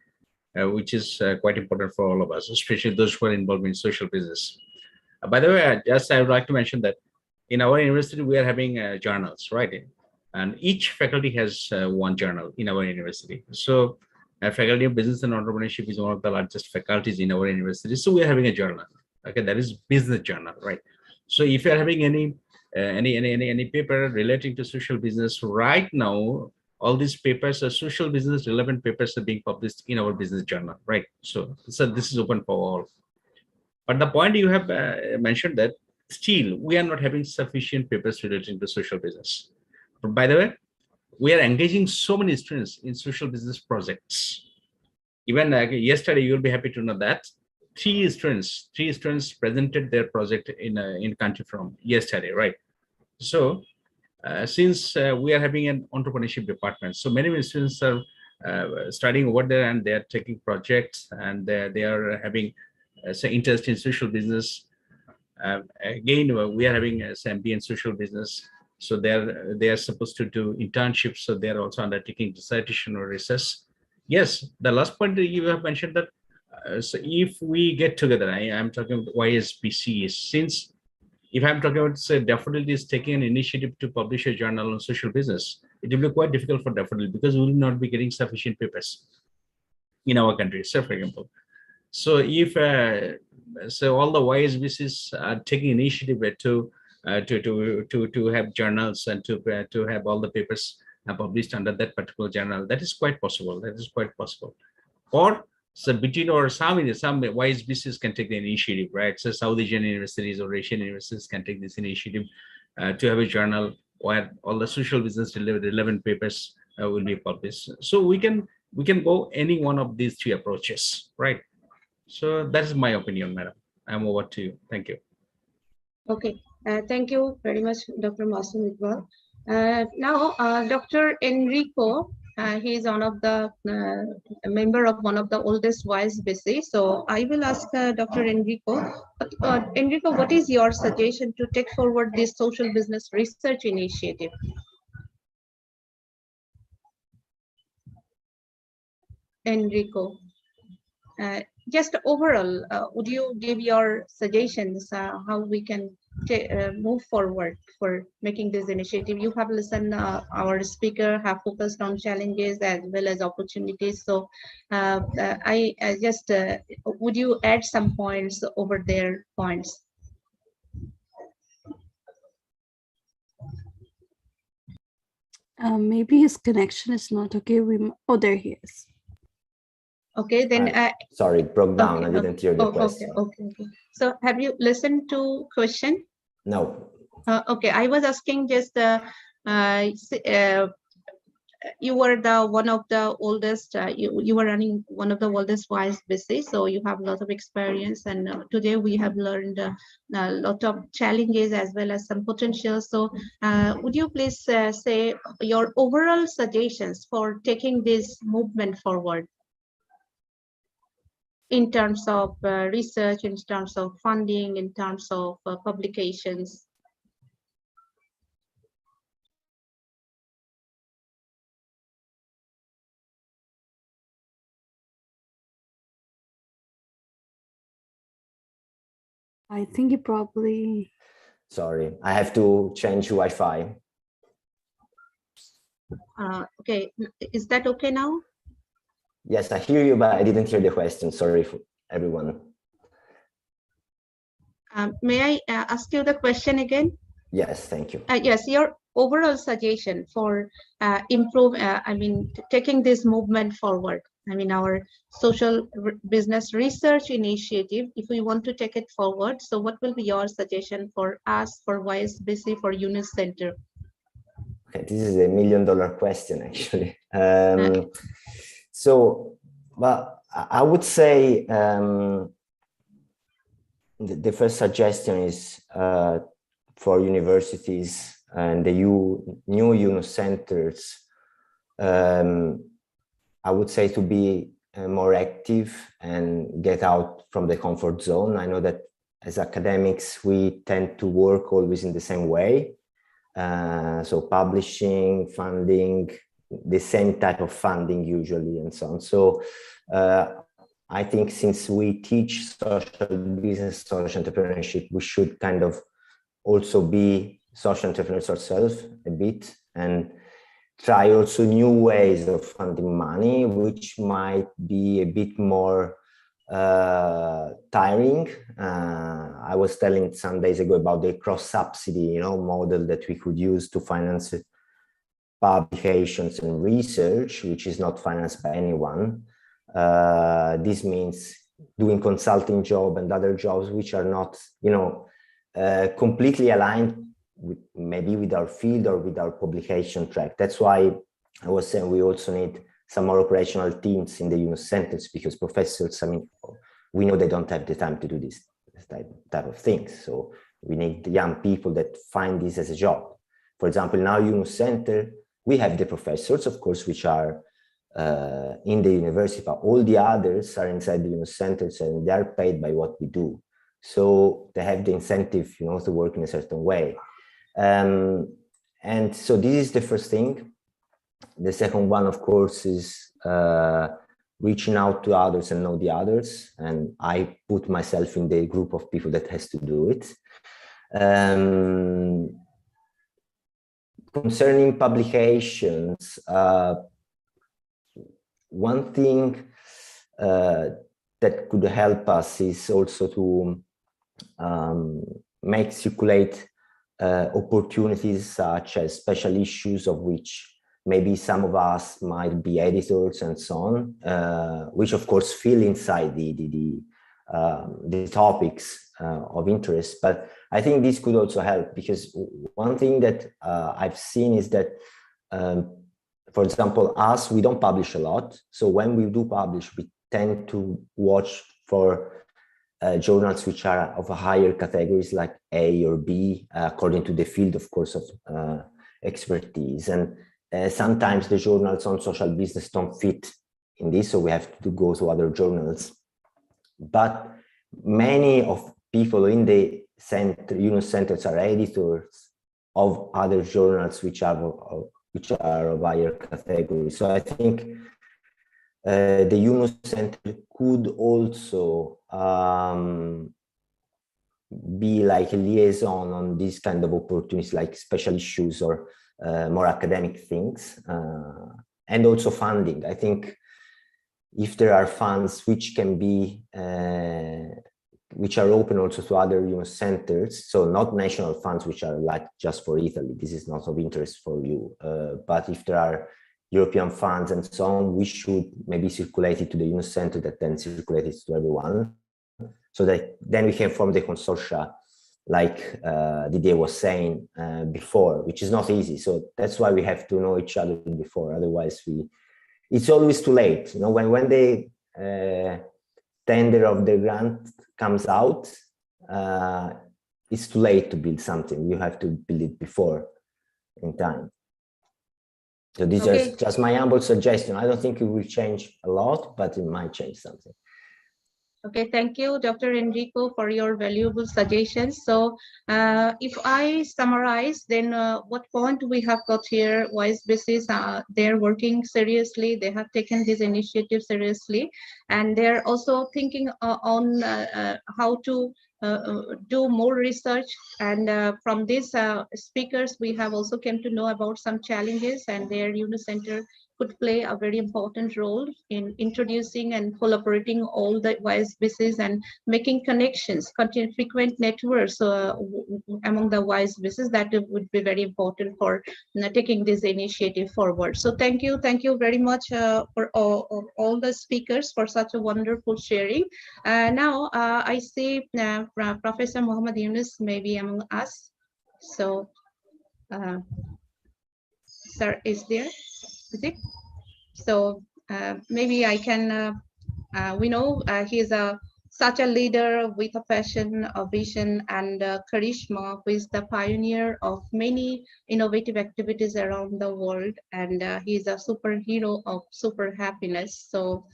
which is quite important for all of us, especially those who are involved in social business. By the way, I would like to mention that in our university, we are having journals, right? And each faculty has one journal in our university. So Faculty of Business and Entrepreneurship is one of the largest faculties in our university. So we are having a journal, okay? That is business journal, right? So if you are having any paper relating to social business right now, all these papers are social business relevant papers are being published in our business journal, right? So this is open for all. But the point you have mentioned that still we are not having sufficient papers relating to social business. But by the way, we are engaging so many students in social business projects. Even yesterday, you'll be happy to know that three students presented their project in country from yesterday, right? So since we are having an entrepreneurship department, so many students are studying over there, and they are taking projects, and they are having interest in social business. Again, we are having MBA in social business, so they are supposed to do internships, so they are also undertaking dissertation or research. Yes, the last point that you have mentioned that so if we get together, I'm talking about YSBC, since if I'm talking about, say, Daffodil is taking an initiative to publish a journal on social business, it will be quite difficult for Daffodil because we will not be getting sufficient papers in our country, so for example. So if so all the YSBCs are taking initiative to have journals and to have all the papers published under that particular journal, that is quite possible. That is quite possible. Or so between or some YSBCs can take the initiative, right? So South Asian universities or Asian universities can take this initiative to have a journal where all the social business relevant papers will be published. So we can go any one of these three approaches, right? So that is my opinion, madam. I'm over to you. Thank you. Okay, thank you very much, Dr. Masim Iqbal. Now, Dr. Enrico, he is one of the a member of one of the oldest YSBC. So I will ask Dr. Enrico. Enrico, what is your suggestion to take forward this social business research initiative? Enrico, just overall, would you give your suggestions how we can move forward for making this initiative? You have listened, our speaker have focused on challenges as well as opportunities. So I just, would you add some points over their points? Maybe his connection is not okay. Oh, there he is. Okay, then. Sorry, it broke down. Okay, I didn't hear the question. Okay. So have you listened to question? No. Okay, I was asking just you were the one of the oldest, you were running one of the oldest YSBC, so you have a lot of experience, and today we have learned a lot of challenges as well as some potential. So would you please say your overall suggestions for taking this movement forward in terms of research, in terms of funding, in terms of publications? I think he probably. Sorry, I have to change Wi-Fi. Okay, is that okay now? Yes, I hear you, but I didn't hear the question. Sorry for everyone. May I ask you the question again? Yes, thank you. Yes, your overall suggestion for taking this movement forward. I mean, our social business research initiative, if we want to take it forward, so what will be your suggestion for us, for YSBC, for Yunus Center? Okay, this is $1 million question, actually. So, well, I would say the first suggestion is for universities and the new Yunus centers, I would say to be more active and get out from the comfort zone. I know that as academics, we tend to work always in the same way. So publishing, funding, the same type of funding usually, and so on. So I think since we teach social business, social entrepreneurship, we should kind of also be social entrepreneurs ourselves a bit and try also new ways of funding money, which might be a bit more tiring. I was telling some days ago about the cross-subsidy, model that we could use to finance publications and research, which is not financed by anyone. This means doing consulting job and other jobs which are not, completely aligned with our field or with our publication track. That's why I was saying we also need some more operational teams in the Yunus centers, because professors, we know they don't have the time to do this type of things. So we need young people that find this as a job. For example, in our Yunus center, we have the professors, of course, which are in the university, but all the others are inside the Yunus centers and they are paid by what we do. So they have the incentive, to work in a certain way. And so this is the first thing. The second one, of course, is reaching out to others and know the others. And I put myself in the group of people that has to do it. Concerning publications, one thing that could help us is also to make circulate opportunities such as special issues, of which maybe some of us might be editors and so on, which of course fill inside the topics of interest. But I think this could also help, because one thing that I've seen is that, for example, we don't publish a lot. So when we do publish, we tend to watch for journals which are of a higher categories like A or B, according to the field, of course, of expertise. And sometimes the journals on social business don't fit in this, so we have to go to other journals. But many of people in the center, UNOS centers, are editors of other journals which are of higher category. So I think the UNOS center could also be like a liaison on these kind of opportunities, like special issues or more academic things, and also funding. I think if there are funds which can be, which are open also to other UNOS centers, so not national funds which are like just for Italy, this is not of interest for you, but if there are European funds and so on, we should maybe circulate it to the UNOS center that then circulate it to everyone, so that then we can form the consortia like Didier was saying before, which is not easy. So that's why we have to know each other before, otherwise it's always too late. You know, when the tender of the grant comes out, it's too late to build something. You have to build it before in time. So this is just my humble suggestion. I don't think it will change a lot, but it might change something. Okay, thank you, Dr. Enrico, for your valuable suggestions. So if I summarize, then what point we have got here, WISE-BCs, they're working seriously, they have taken this initiative seriously, and they're also thinking on how to do more research. And from these speakers, we have also came to know about some challenges, and their UNOS Center could play a very important role in introducing and collaborating all the WISE-BCs and making connections, frequent networks among the WISE-BCs. That would be very important for taking this initiative forward. So thank you very much for all the speakers for such a wonderful sharing. Now I see Professor Muhammad Yunus may be among us. So sir is there? Is it? So maybe I can, we know he is such a leader with a passion, a vision, and charisma, who is the pioneer of many innovative activities around the world, and he is a superhero of super happiness. So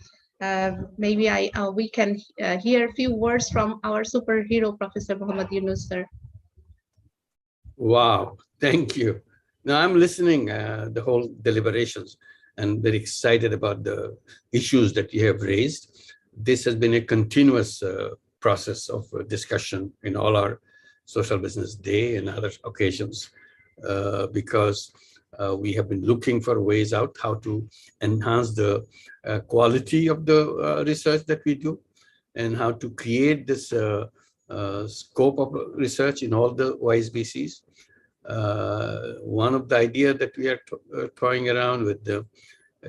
maybe we can hear a few words from our superhero, Professor Muhammad Yunus, sir. Wow, thank you. Now I'm listening the whole deliberations and very excited about the issues that you have raised. This has been a continuous process of discussion in all our social business day and other occasions, because we have been looking for ways out how to enhance the quality of the research that we do, and how to create this scope of research in all the WISE-BCs. One of the idea that we are toying around with the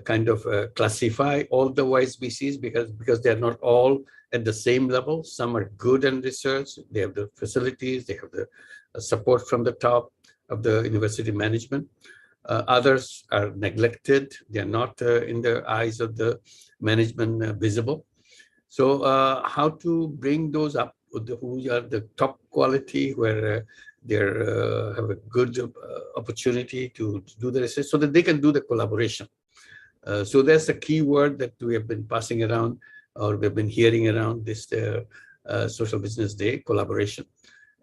kind of classify all the WISE-BCs, because they're not all at the same level. Some are good in research, they have the facilities, they have the support from the top of the university management. Others are neglected, they're not in the eyes of the management visible. So how to bring those up, who are the top quality, where they have a good opportunity to do the research, so that they can do the collaboration. So that's a key word that we have been passing around, or we've been hearing around this Social Business Day, collaboration,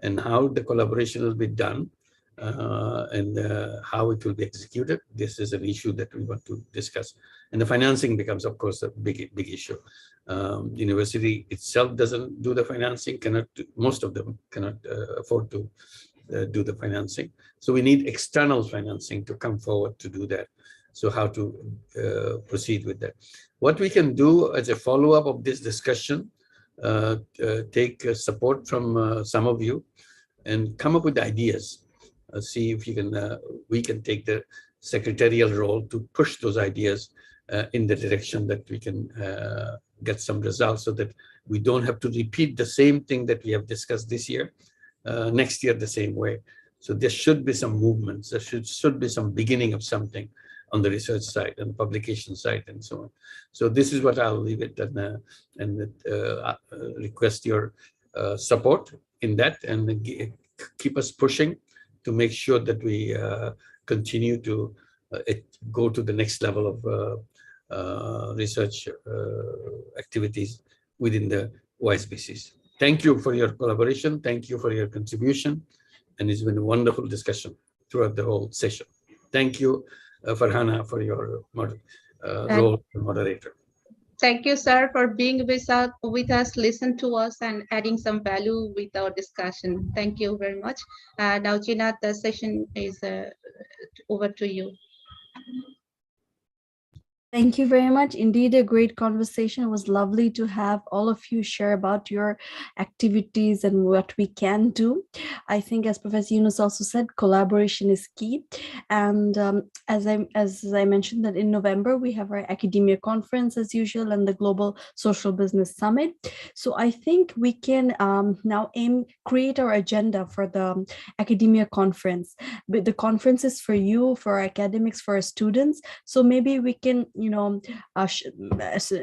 and how the collaboration will be done, and how it will be executed. This is an issue that we want to discuss. And the financing becomes, of course, a big issue. The university itself doesn't do the financing, most of them cannot afford to do the financing. So we need external financing to come forward to do that. So how to proceed with that. What we can do as a follow-up of this discussion, take support from some of you and come up with ideas. See if you can, we can take the secretarial role to push those ideas in the direction that we can get some results, so that we don't have to repeat the same thing that we have discussed this year, next year the same way. So there should be some movements, there should be some beginning of something on the research side and the publication side and so on. So this is what I'll leave it and request your support in that, and keep us pushing to make sure that we continue to go to the next level of research activities within the YSBCs. Thank you for your collaboration. Thank you for your contribution. And it's been a wonderful discussion throughout the whole session. Thank you, Farhana, for your role as moderator. Thank you, sir, for being with us, listen to us, and adding some value with our discussion. Thank you very much. Now, Gina, the session is over to you. Thank you very much. Indeed, a great conversation. It was lovely to have all of you share about your activities and what we can do. I think, as Professor Yunus also said, collaboration is key. And as I mentioned, that in November, we have our academia conference as usual and the Global Social Business Summit. So I think we can now create our agenda for the academia conference. But the conference is for you, for our academics, for our students. So maybe we can,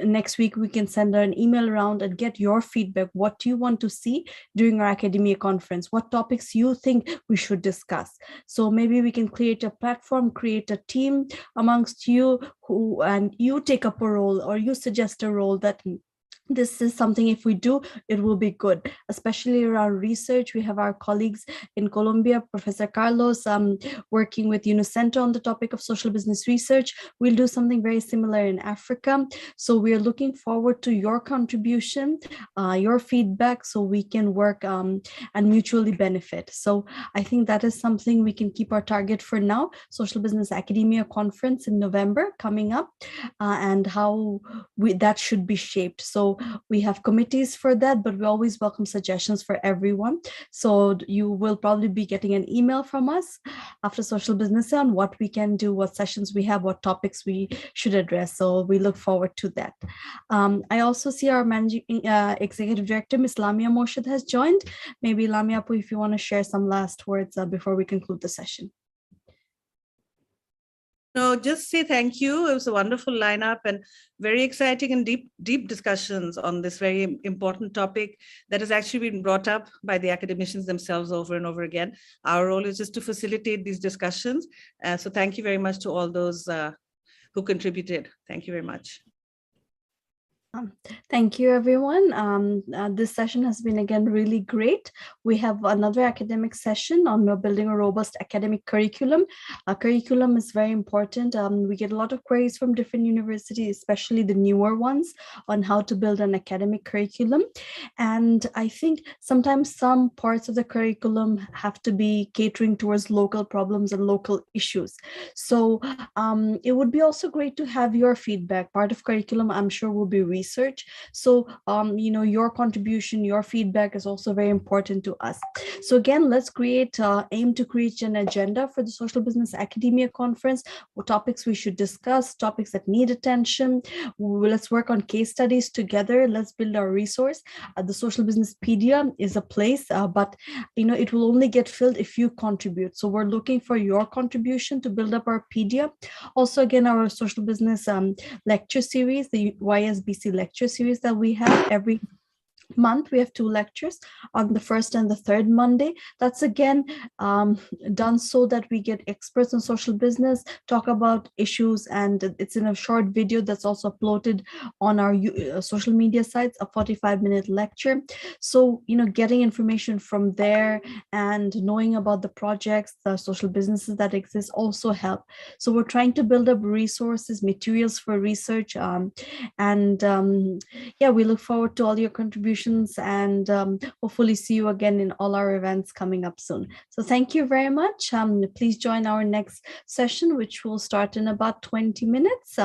next week we can send an email around and get your feedback. What do you want to see during our academia conference? What topics you think we should discuss? So maybe we can create a platform, create a team amongst you and you take up a role, or you suggest a role that this is something, if we do, it will be good, especially around research. We have our colleagues in Colombia, Professor Carlos, working with Center on the topic of social business research. We'll do something very similar in Africa. So we are looking forward to your contribution, your feedback, so we can work and mutually benefit. So I think that is something we can keep our target for now. Social Business Academia Conference in November coming up, and how that should be shaped. So we have committees for that, but we always welcome suggestions for everyone. So you will probably be getting an email from us after Social Business on what we can do, what sessions we have, what topics we should address. So we look forward to that. I also see our managing executive director, Ms. Lamia Morshid, has joined. Maybe Lamia Apu, if you want to share some last words before we conclude the session. No, just say thank you. It was a wonderful lineup and very exciting and deep discussions on this very important topic that has actually been brought up by the academicians themselves over and over again. Our role is just to facilitate these discussions. So thank you very much to all those who contributed. Thank you very much. Thank you, everyone. This session has been, again, really great. We have another academic session on building a robust academic curriculum. Curriculum is very important. We get a lot of queries from different universities, especially the newer ones, on how to build an academic curriculum. And I think sometimes some parts of the curriculum have to be catering towards local problems and local issues. So it would be also great to have your feedback. Part of curriculum, I'm sure, will be research. So, your contribution, your feedback is also very important to us. So again, let's aim to create an agenda for the Social Business Academia Conference, what topics we should discuss, topics that need attention. Let's work on case studies together. Let's build our resource. The Social Business Pedia is a place, but it will only get filled if you contribute. So we're looking for your contribution to build up our Pedia. Also, again, our social business lecture series, the YSBC lecture series that we have every month. We have 2 lectures on the first and the third Monday. That's again done so that we get experts on social business, talk about issues, and it's in a short video that's also uploaded on our social media sites, a 45-minute lecture. So, getting information from there and knowing about the projects, the social businesses that exist also help. So we're trying to build up resources, materials for research, we look forward to all your contributions, and hopefully see you again in all our events coming up soon. So thank you very much. Please join our next session, which will start in about 20 minutes.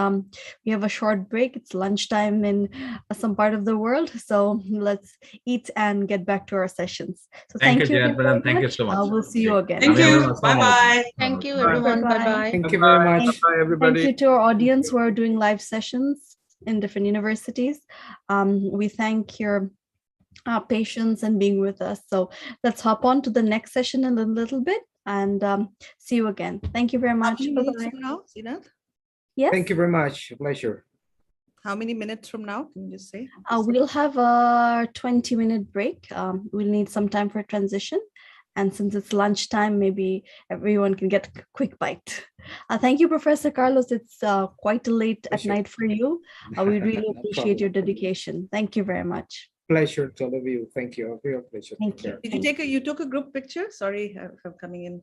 We have a short break. It's lunchtime in some part of the world. So let's eat and get back to our sessions. So thank you. Thank you so much. We'll see you again. Thank you. Bye-bye. Thank you, everyone. Bye-bye. Thank you very much. Bye, everybody. Thank you to our audience who are doing live sessions in different universities. We thank your patience and being with us. So let's hop on to the next session in a little bit and see you again. Thank you very much. How many minutes now, Zeenat? Yes. Thank you very much. A pleasure. How many minutes from now? Can you just say? We'll have a 20-minute break. We'll need some time for transition. And since it's lunchtime, maybe everyone can get a quick bite. Thank you, Professor Carlos. It's quite late at Pleasure. night for you. We really No appreciate your problem. dedication. Thank you very much. Pleasure to all of you. Thank you. A real pleasure. Thank Take you. care. Did you take you took a group picture? Sorry, I'm coming in.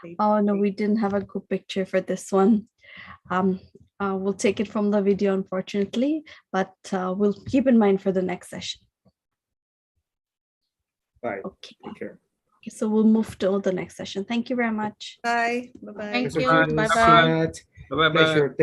late. Oh, no, we didn't have a group picture for this one. We'll take it from the video, unfortunately, but we'll keep in mind for the next session. Bye. Okay. Take care. Okay, so we'll move to the next session. Thank you very much. Bye. Bye-bye. Thank Professor you. Julius, Bye-bye. Sinat, Bye-bye. pleasure.